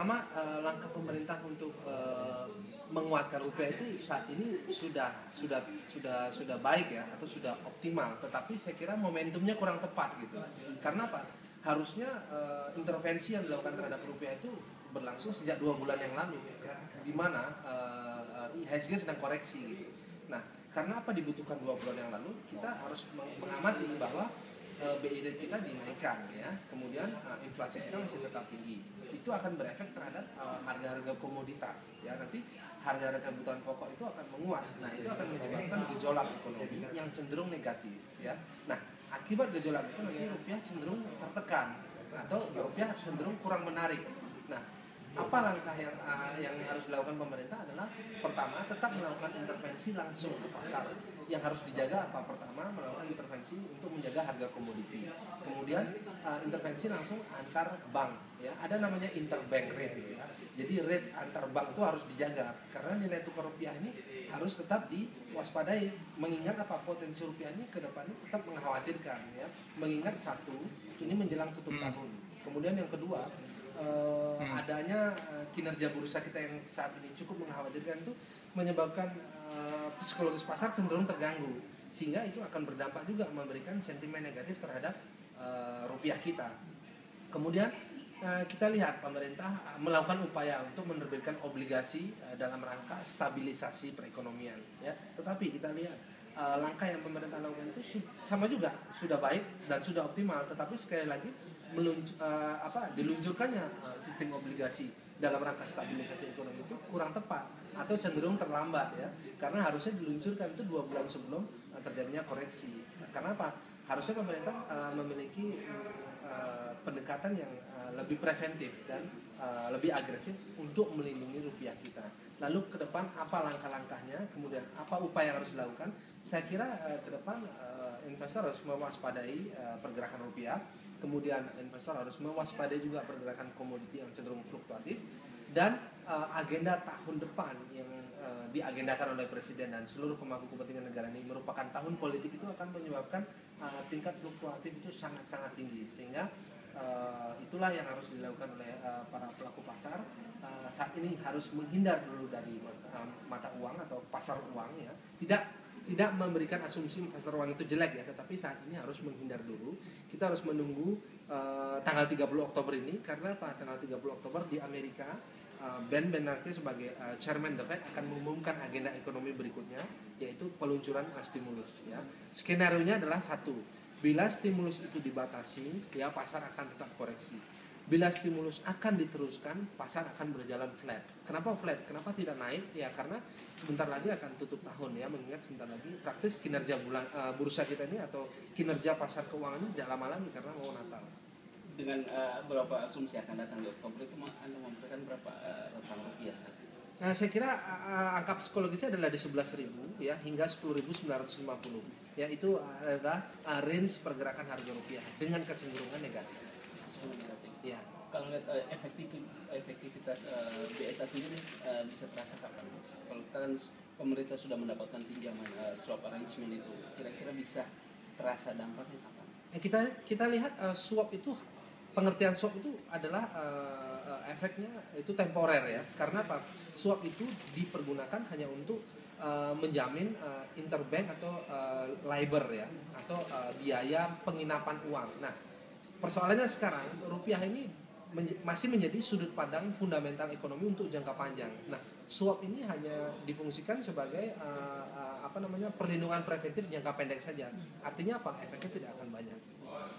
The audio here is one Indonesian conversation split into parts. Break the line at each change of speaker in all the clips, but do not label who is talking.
pertama langkah pemerintah untuk menguatkan rupiah itu saat ini sudah baik ya, atau sudah optimal, tetapi saya kira momentumnya kurang tepat gitu. Karena apa? Harusnya intervensi yang dilakukan terhadap rupiah itu berlangsung sejak 2 bulan yang lalu, di mana IHSG sedang koreksi gitu. Nah, karena apa dibutuhkan 2 bulan yang lalu? Kita harus mengamati bahwa BI rate kita dinaikkan ya, kemudian inflasi kita masih tetap tinggi. Itu akan berefek terhadap harga-harga komoditas ya. Nanti harga-harga kebutuhan pokok itu akan menguat. Nah, itu akan menyebabkan gejolak ekonomi yang cenderung negatif ya. Nah, akibat gejolak itu nanti rupiah cenderung tertekan atau rupiah cenderung kurang menarik. Nah, apa langkah yang harus dilakukan pemerintah adalah pertama tetap melakukan intervensi langsung ke pasar. Yang harus dijaga apa? Pertama melakukan intervensi untuk menjaga harga komoditi. Kemudian intervensi langsung antar bank ya. Ada namanya interbank rate ya. Jadi rate antar bank itu harus dijaga karena nilai tukar rupiah ini harus tetap diwaspadai. Mengingat apa? Potensi rupiah ini ke depannya tetap mengkhawatirkan ya. Mengingat satu, ini menjelang tutup tahun. Kemudian yang kedua, adanya kinerja bursa kita yang saat ini cukup mengkhawatirkan itu menyebabkan psikologis pasar cenderung terganggu, sehingga itu akan berdampak juga memberikan sentimen negatif terhadap rupiah kita. Kemudian kita lihat pemerintah melakukan upaya untuk menerbitkan obligasi dalam rangka stabilisasi perekonomian ya. Tetapi kita lihat langkah yang pemerintah lakukan itu sama juga sudah baik dan sudah optimal, tetapi sekali lagi diluncurkannya sistem obligasi dalam rangka stabilisasi ekonomi itu kurang tepat atau cenderung terlambat ya, karena harusnya diluncurkan itu 2 bulan sebelum terjadinya koreksi. Karena apa? Harusnya pemerintah memiliki pendekatan yang lebih preventif dan lebih agresif untuk melindungi rupiah kita. Lalu ke depan apa langkah-langkahnya, kemudian apa upaya yang harus dilakukan? Saya kira ke depan investor harus mewaspadai pergerakan rupiah, kemudian investor harus mewaspadai juga pergerakan komoditi yang cenderung fluktuatif, dan agenda tahun depan yang diagendakan oleh Presiden dan seluruh pemangku kepentingan negara ini merupakan tahun politik, itu akan menyebabkan tingkat fluktuatif itu sangat-sangat tinggi, sehingga itulah yang harus dilakukan oleh para pelaku pasar. Saat ini harus menghindar dulu dari mata uang atau pasar uang ya, tidak memberikan asumsi pasar uang itu jelek ya, tetapi saat ini harus menghindar dulu. Kita harus menunggu tanggal 30 Oktober ini, karena apa? Tanggal 30 Oktober di Amerika Ben Bernanke sebagai Chairman The Fed akan mengumumkan agenda ekonomi berikutnya, yaitu peluncuran stimulus ya. Skenario-nya adalah satu, bila stimulus itu dibatasi ya pasar akan tetap koreksi. Bila stimulus akan diteruskan, pasar akan berjalan flat. Kenapa flat? Kenapa tidak naik? Ya karena sebentar lagi akan tutup tahun ya, mengingat sebentar lagi praktis kinerja bursa kita ini atau kinerja pasar keuangan ini tidak lama lagi karena mau Natal.
Dengan berapa asumsi akan datang di Oktober itu Anda memberikan berapa rentang rupiah saat ini?
Nah, saya kira angka psikologisnya adalah di 11.000 ya hingga 10.950 ya, itu adalah range pergerakan harga rupiah dengan kecenderungan negatif. Ya.
Kalau lihat efektivitas BSA sendiri bisa terasa kapan, Mas? Kalau kan pemerintah sudah mendapatkan pinjaman swap arrangement itu, kira-kira bisa terasa dampaknya kapan?
Kita lihat swap itu, pengertian swap itu adalah efeknya itu temporer ya. Karena apa? Swap itu dipergunakan hanya untuk menjamin interbank atau LIBOR ya, atau biaya penginapan uang. Nah, persoalannya sekarang rupiah ini masih menjadi sudut pandang fundamental ekonomi untuk jangka panjang. Nah, swap ini hanya difungsikan sebagai perlindungan preventif jangka pendek saja. Artinya apa? Efeknya tidak akan banyak.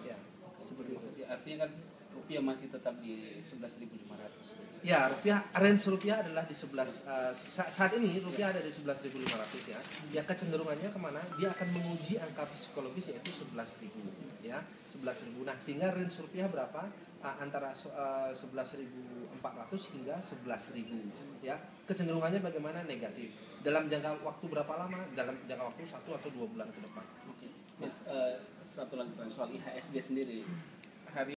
Ya, seperti itu.
Artinya kan rupiah masih tetap di 11.500.
Ya, range rupiah adalah di 11 saat ini rupiah ada di 11.500 ya. Ya, kecenderungannya kemana? Dia akan menguji angka psikologis yaitu 11.000 ya, 11.000. Nah, sehingga range rupiah berapa? Antara 11.400 hingga 11.000 ya. Kecenderungannya bagaimana? Negatif. Dalam jangka waktu berapa lama? Dalam jangka waktu 1 atau 2 bulan ke depan.
Oke. Mas, satu lagi soal IHSG sendiri.